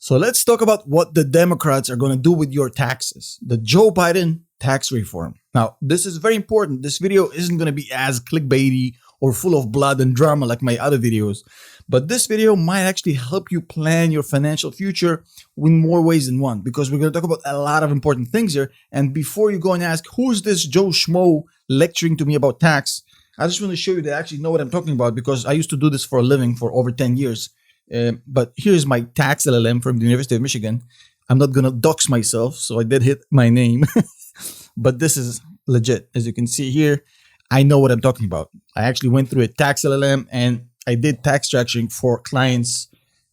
So let's talk about what the Democrats are going to do with your taxes. The Joe Biden tax reform. Now, this is very important. This video isn't going to be as clickbaity or full of blood and drama like my other videos, but this video might actually help you plan your financial future in more ways than one, because we're going to talk about a lot of important things here. And before you go and ask, who's this Joe Schmo lecturing to me about tax? I just want to show you that I actually know what I'm talking about, because I used to do this for a living for over 10 years. But here's my tax LLM from the University of Michigan. I'm not going to dox myself, so I did hit my name. But this is legit. As you can see here, I know what I'm talking about. I actually went through a tax LLM and I did tax structuring for clients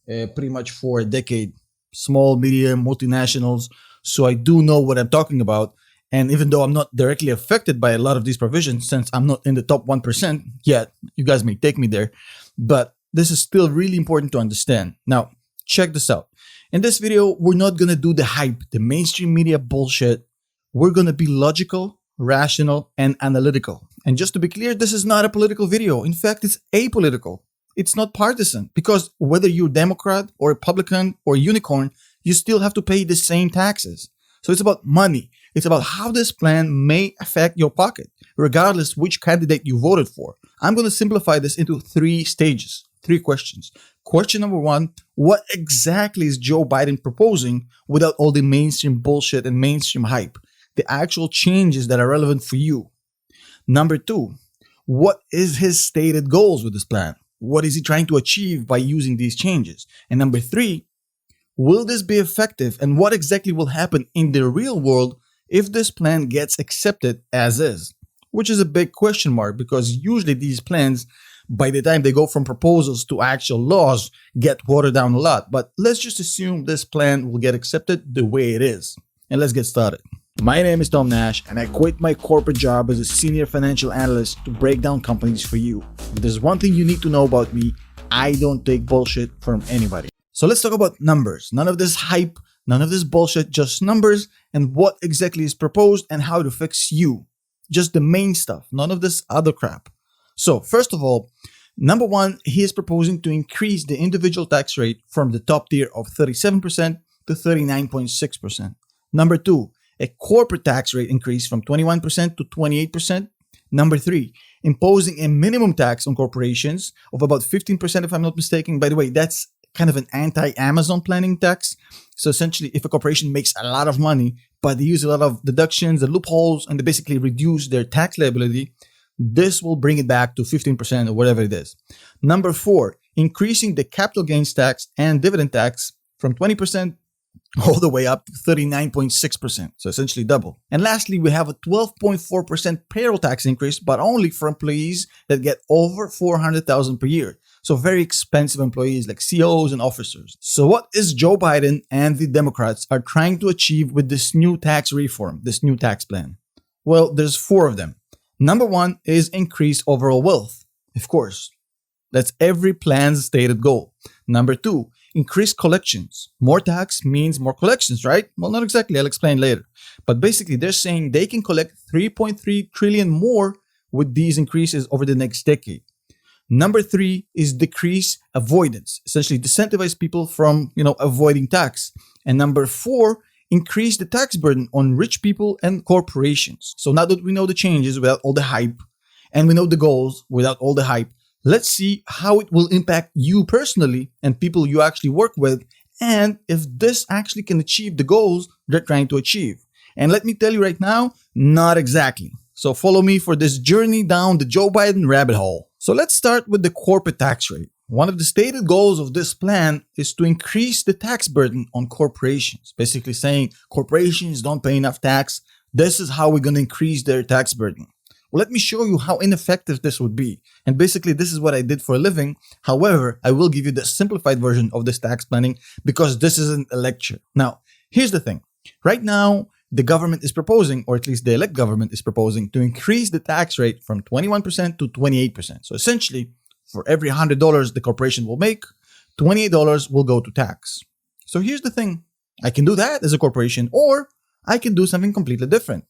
pretty much for a decade. Small, medium, multinationals. So I do know what I'm talking about. And even though I'm not directly affected by a lot of these provisions, since I'm not in the top 1% yet, you guys may take me there, but this is still really important to understand. Now, check this out. In this video, we're not going to do the hype, the mainstream media bullshit. We're going to be logical, rational, and analytical. And just to be clear, this is not a political video. In fact, it's apolitical. It's not partisan, because whether you're Democrat or Republican or unicorn, you still have to pay the same taxes. So it's about money. It's about how this plan may affect your pocket, regardless which candidate you voted for. I'm going to simplify this into 3 stages. 3 questions. Question number 1, what exactly is Joe Biden proposing without all the mainstream bullshit and mainstream hype? The actual changes that are relevant for you. Number 2, what is his stated goals with this plan? What is he trying to achieve by using these changes? And number 3, will this be effective, and what exactly will happen in the real world if this plan gets accepted as is? Which is a big question mark, because usually these plans, by the time they go from proposals to actual laws, get watered down a lot. But let's just assume this plan will get accepted the way it is. And let's get started. My name is Tom Nash, and I quit my corporate job as a senior financial analyst to break down companies for you. If there's one thing you need to know about me, I don't take bullshit from anybody. So let's talk about numbers. None of this hype, none of this bullshit, just numbers and what exactly is proposed and how it affects you. Just the main stuff, none of this other crap. So first of all, number 1, he is proposing to increase the individual tax rate from the top tier of 37% to 39.6%. Number 2, a corporate tax rate increase from 21% to 28%. Number 3, imposing a minimum tax on corporations of about 15%, if I'm not mistaken. By the way, that's kind of an anti-Amazon planning tax. So essentially, if a corporation makes a lot of money, but they use a lot of deductions and loopholes, and they basically reduce their tax liability, this will bring it back to 15% or whatever it is. Number 4, increasing the capital gains tax and dividend tax from 20% all the way up to 39.6%. So essentially double. And lastly, we have a 12.4% payroll tax increase, but only for employees that get over $400,000 per year. So very expensive employees like CEOs and officers. So what is Joe Biden and the Democrats are trying to achieve with this new tax reform, this new tax plan? Well, there's 4 of them. Number 1 is increased overall wealth. Of course, that's every plan's stated goal. Number 2, increased collections. More tax means more collections, right? Well, not exactly. I'll explain later. But basically, they're saying they can collect 3.3 trillion more with these increases over the next decade. Number 3 is decrease avoidance. Essentially, disincentivize people from, avoiding tax. And number 4, increase the tax burden on rich people and corporations. So now that we know the changes without all the hype, and we know the goals without all the hype, let's see how it will impact you personally and people you actually work with, and if this actually can achieve the goals they're trying to achieve. And let me tell you right now, not exactly. So follow me for this journey down the Joe Biden rabbit hole. So let's start with the corporate tax rate. One of the stated goals of this plan is to increase the tax burden on corporations. Basically saying corporations don't pay enough tax. This is how we're going to increase their tax burden. Well, let me show you how ineffective this would be. And basically, this is what I did for a living. However, I will give you the simplified version of this tax planning because this isn't a lecture. Now, here's the thing. Right now, the government is proposing, or at least the elect government is proposing, to increase the tax rate from 21% to 28%. So essentially, for every $100 the corporation will make, $28 will go to tax. So here's the thing. I can do that as a corporation, or I can do something completely different.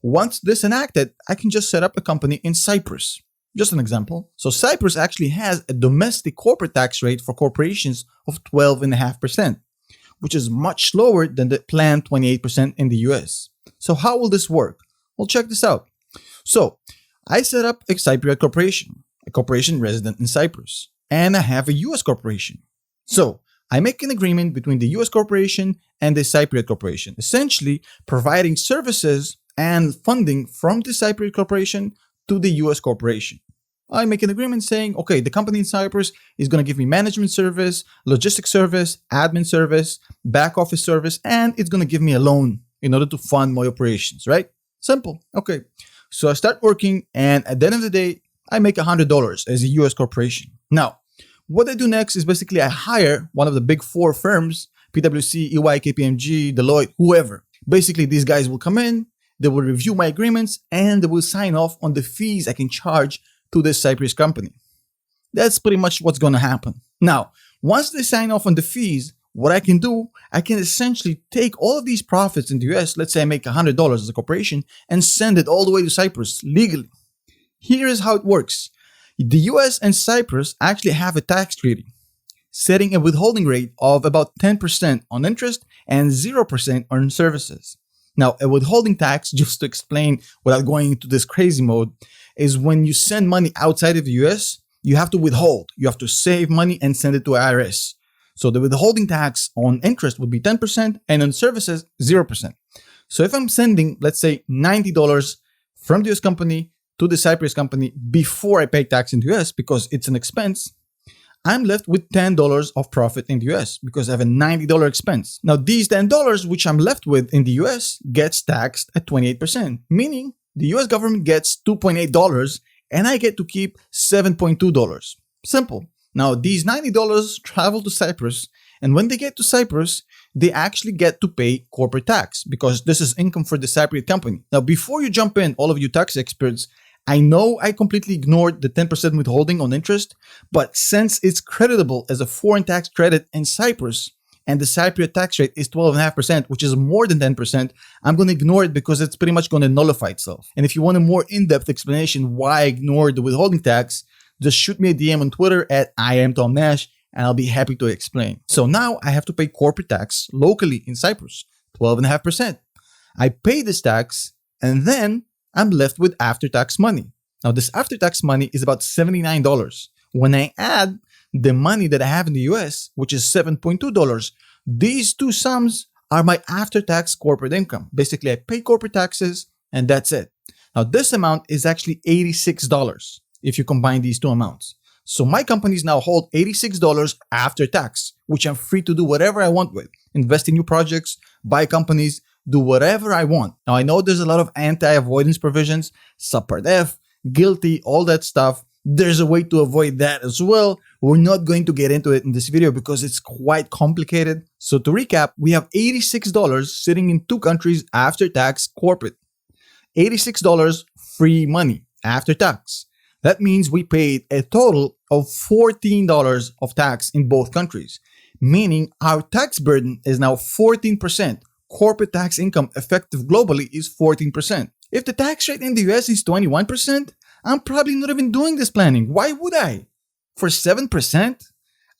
Once this enacted, I can just set up a company in Cyprus. Just an example. So Cyprus actually has a domestic corporate tax rate for corporations of 12.5%, which is much lower than the planned 28% in the US. So how will this work? Well, check this out. So I set up a Cypriot corporation, a corporation resident in Cyprus, and I have a US corporation. So I make an agreement between the US corporation and the Cypriot corporation, essentially providing services and funding from the Cypriot corporation to the US corporation. I make an agreement saying, okay, the company in Cyprus is going to give me management service, logistics service, admin service, back office service, and it's going to give me a loan in order to fund my operations, right? Simple. Okay. So I start working, and at the end of the day, I make $100 as a US corporation. Now, what I do next is basically I hire one of the big four firms, PwC, EY, KPMG, Deloitte, whoever. Basically, these guys will come in, they will review my agreements, and they will sign off on the fees I can charge to this Cyprus company. That's pretty much what's going to happen. Now, once they sign off on the fees, what I can do, I can essentially take all of these profits in the US, let's say I make $100 as a corporation, and send it all the way to Cyprus legally. Here is how it works. The US and Cyprus actually have a tax treaty, setting a withholding rate of about 10% on interest and 0% on services. Now, a withholding tax, just to explain without going into this crazy mode, is when you send money outside of the US, you have to withhold. You have to save money and send it to IRS. So the withholding tax on interest would be 10% and on services, 0%. So if I'm sending, let's say, $90 from the US company to the Cyprus company before I pay tax in the US because it's an expense, I'm left with $10 of profit in the US because I have a $90 expense. Now, these $10 which I'm left with in the US gets taxed at 28%, meaning the US government gets $2.8 and I get to keep $7.2. Simple. Now, these $90 travel to Cyprus, and when they get to Cyprus, they actually get to pay corporate tax because this is income for the Cypriot company. Now, before you jump in, all of you tax experts, I know I completely ignored the 10% withholding on interest, but since it's creditable as a foreign tax credit in Cyprus, and the Cypriot tax rate is 12.5%, which is more than 10%, I'm going to ignore it because it's pretty much going to nullify itself. And if you want a more in-depth explanation why I ignored the withholding tax, just shoot me a DM on Twitter at @IamTomNash, and I'll be happy to explain. So now I have to pay corporate tax locally in Cyprus, 12.5%. I pay this tax, and then I'm left with after-tax money. Now, this after-tax money is about $79. When I add the money that I have in the US, which is $7.2, these two sums are my after-tax corporate income. Basically, I pay corporate taxes, and that's it. Now, this amount is actually $86 if you combine these two amounts. So my companies now hold $86 after tax, which I'm free to do whatever I want with. Invest in new projects, buy companies, do whatever I want. Now, I know there's a lot of anti-avoidance provisions, subpart F, guilty, all that stuff. There's a way to avoid that as well. We're not going to get into it in this video because it's quite complicated. So to recap, we have $86 sitting in two countries after tax corporate. $86 free money after tax. That means we paid a total of $14 of tax in both countries, meaning our tax burden is now 14%. Corporate tax income effective globally is 14%. If the tax rate in the US is 21%, I'm probably not even doing this planning. Why would I? For 7%?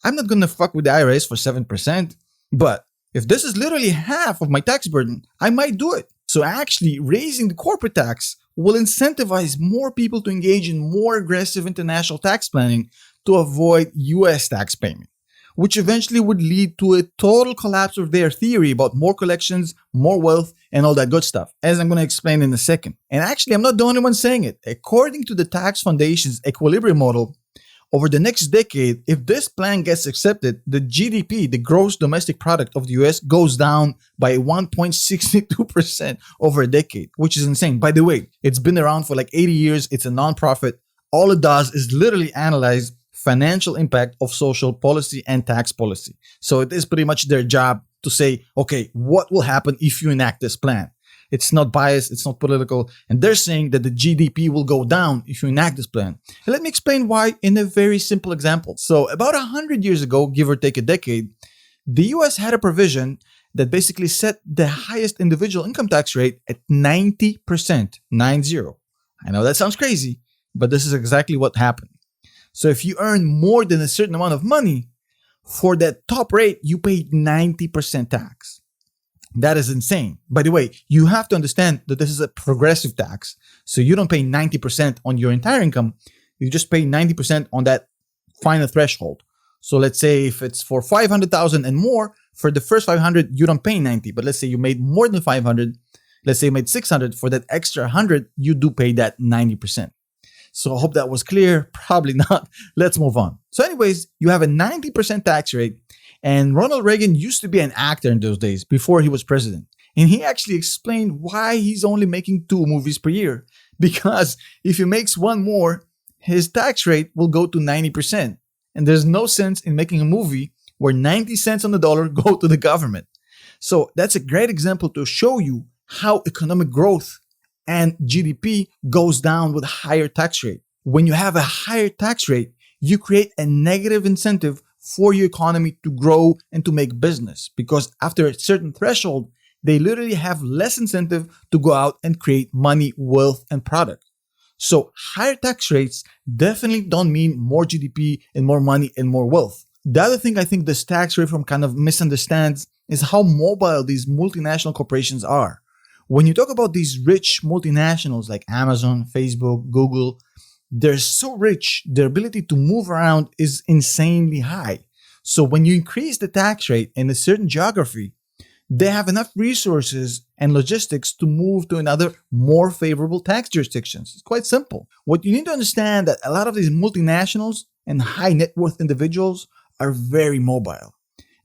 I'm not gonna fuck with the IRS for 7%. But if this is literally half of my tax burden, I might do it. So actually raising the corporate tax will incentivize more people to engage in more aggressive international tax planning to avoid US tax payment, which eventually would lead to a total collapse of their theory about more collections, more wealth, and all that good stuff, as I'm going to explain in a second. And actually, I'm not the only one saying it. According to the Tax Foundation's equilibrium model, over the next decade, if this plan gets accepted, the GDP, the gross domestic product of the US, goes down by 1.62% over a decade, which is insane. By the way, it's been around for like 80 years. It's a nonprofit. All it does is literally analyze financial impact of social policy and tax policy. So it is pretty much their job to say, okay, what will happen if you enact this plan? It's not biased, it's not political, and they're saying that the GDP will go down if you enact this plan. And let me explain why in a very simple example. So about 100 years ago, give or take a decade, the US had a provision that basically set the highest individual income tax rate at 90%, 90. I know that sounds crazy, but this is exactly what happened. So if you earn more than a certain amount of money, For that top rate, you pay 90% tax. That is insane. By the way, you have to understand that this is a progressive tax. So you don't pay 90% on your entire income. You just pay 90% on that final threshold. So let's say if it's for 500,000 and more, for the first 500, you don't pay 90. But let's say you made more than 500, let's say you made 600, for that extra 100, you do pay that 90%. So I hope that was clear. Probably not. Let's move on. So anyways, you have a 90% tax rate, and Ronald Reagan used to be an actor in those days before he was president. And he actually explained why he's only making 2 movies per year. Because if he makes one more, his tax rate will go to 90%. And there's no sense in making a movie where 90 cents on the dollar go to the government. So that's a great example to show you how economic growth and GDP goes down with a higher tax rate. When you have a higher tax rate, you create a negative incentive for your economy to grow and to make business, because after a certain threshold, they literally have less incentive to go out and create money, wealth, and product. So higher tax rates definitely don't mean more GDP and more money and more wealth. The other thing I think this tax reform kind of misunderstands is how mobile these multinational corporations are. When you talk about these rich multinationals like Amazon, Facebook, Google, they're so rich, their ability to move around is insanely high. So when you increase the tax rate in a certain geography, they have enough resources and logistics to move to another more favorable tax jurisdictions. It's quite simple. What you need to understand that a lot of these multinationals and high net worth individuals are very mobile.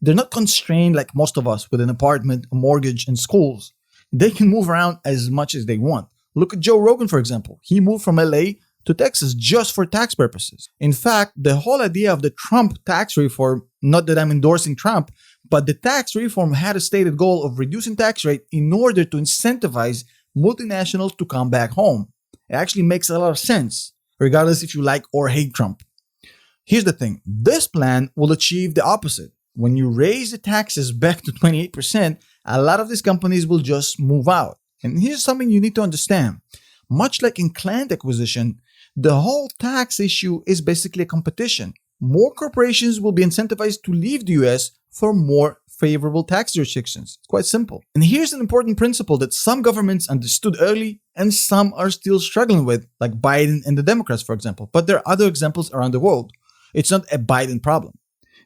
They're not constrained like most of us with an apartment, a mortgage, and schools. They can move around as much as they want. Look at Joe Rogan, for example. He moved from LA to Texas just for tax purposes. In fact, the whole idea of the Trump tax reform, not that I'm endorsing Trump, but the tax reform had a stated goal of reducing tax rate in order to incentivize multinationals to come back home. It actually makes a lot of sense, regardless if you like or hate Trump. Here's the thing. This plan will achieve the opposite. When you raise the taxes back to 28%, a lot of these companies will just move out. And here's something you need to understand. Much like in client acquisition, the whole tax issue is basically a competition. More corporations will be incentivized to leave the US for more favorable tax jurisdictions. It's quite simple. And here's an important principle that some governments understood early and some are still struggling with, like Biden and the Democrats, for example. But there are other examples around the world. It's not a Biden problem.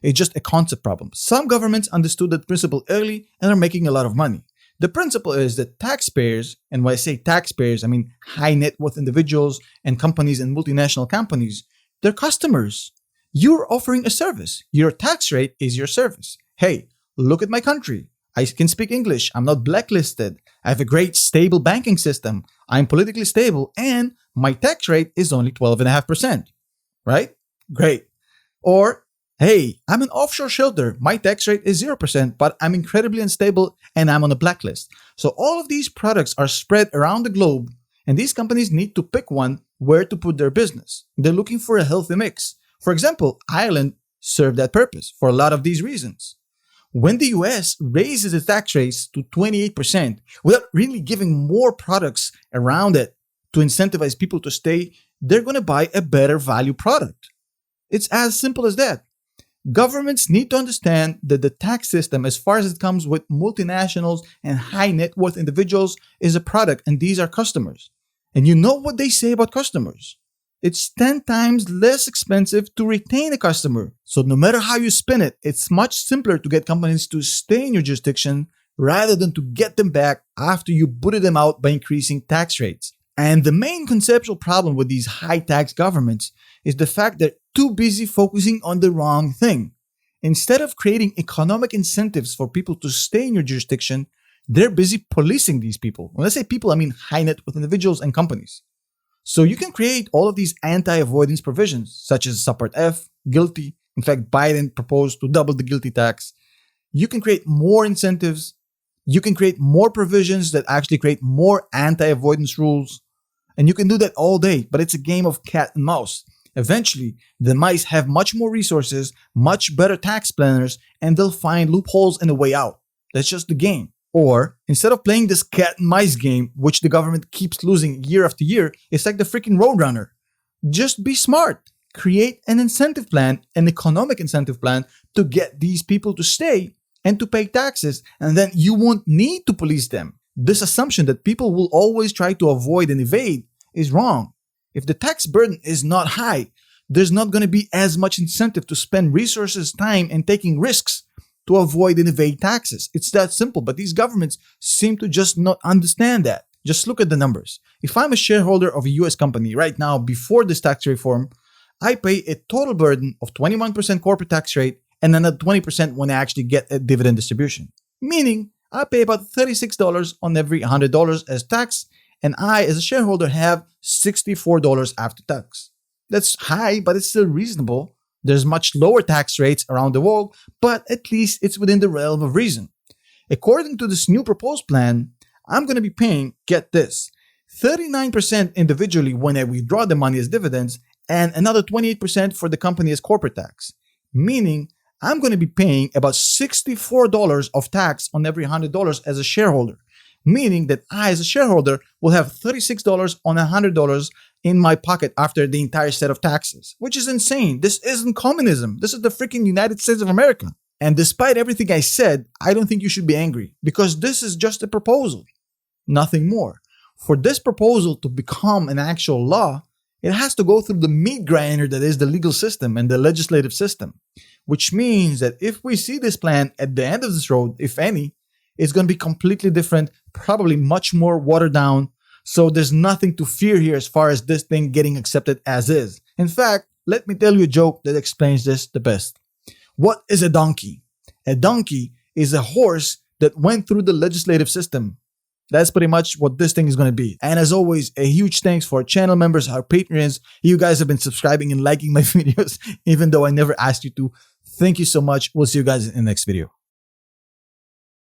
It's just a concept problem. Some governments understood that principle early and are making a lot of money. The principle is that taxpayers, and when I say taxpayers, I mean high net worth individuals and companies and multinational companies, they're customers. You're offering a service. Your tax rate is your service. Hey, look at my country. I can speak English. I'm not blacklisted. I have a great stable banking system. I'm politically stable and my tax rate is only 12.5%. Right? Great. Or, hey, I'm an offshore shelter. My tax rate is 0%, but I'm incredibly unstable and I'm on a blacklist. So all of these products are spread around the globe, and these companies need to pick one where to put their business. They're looking for a healthy mix. For example, Ireland served that purpose for a lot of these reasons. When the US raises the tax rates to 28% without really giving more products around it to incentivize people to stay, they're going to buy a better value product. It's as simple as that. Governments need to understand that the tax system, as far as it comes with multinationals and high net worth individuals, is a product, and these are customers. And you know what they say about customers. It's 10 times less expensive to retain a customer. So no matter how you spin it, it's much simpler to get companies to stay in your jurisdiction rather than to get them back after you booted them out by increasing tax rates. And the main conceptual problem with these high tax governments is the fact that they're too busy focusing on the wrong thing. Instead of creating economic incentives for people to stay in your jurisdiction, they're busy policing these people. When I say people, I mean high net worth individuals and companies. So you can create all of these anti-avoidance provisions, such as Subpart F, guilty. In fact, Biden proposed to double the guilty tax. You can create more incentives. You can create more provisions that actually create more anti-avoidance rules. And you can do that all day, but it's a game of cat and mouse. Eventually, the mice have much more resources, much better tax planners, and they'll find loopholes and a way out. That's just the game. Or, instead of playing this cat and mice game, which the government keeps losing year after year, it's like the freaking Roadrunner. Just be smart. create an incentive plan, an economic incentive plan to get these people to stay and to pay taxes, and then you won't need to police them. This assumption that people will always try to avoid and evade is wrong. If the tax burden is not high, there's not going to be as much incentive to spend resources, time, and taking risks to avoid and evade taxes. It's that simple, but these governments seem to just not understand that. Just look at the numbers. If I'm a shareholder of a US company right now before this tax reform, I pay a total burden of 21% corporate tax rate and another 20% when I actually get a dividend distribution. Meaning, I pay about $36 on every $100 as tax, and I, as a shareholder, have $64 after tax. That's high, but it's still reasonable. There's much lower tax rates around the world, but at least it's within the realm of reason. According to this new proposed plan, I'm going to be paying, get this, 39% individually when I withdraw the money as dividends, and another 28% for the company as corporate tax. Meaning, I'm going to be paying about $64 of tax on every $100 as a shareholder. Meaning that I, as a shareholder, will have $36 on $100 in my pocket after the entire set of taxes. Which is insane. This isn't communism. This is the freaking United States of America. And despite everything I said, I don't think you should be angry. Because this is just a proposal. Nothing more. For this proposal to become an actual law, it has to go through the meat grinder that is the legal system and the legislative system. Which means that if we see this plan at the end of this road, if any, it's going to be completely different, probably much more watered down. So there's nothing to fear here as far as this thing getting accepted as is. In fact, let me tell you a joke that explains this the best. What is a donkey? A donkey is a horse that went through the legislative system. That's pretty much what this thing is going to be. And as always, a huge thanks for our channel members, our patrons. You guys have been subscribing and liking my videos, even though I never asked you to. Thank you so much. We'll see you guys in the next video.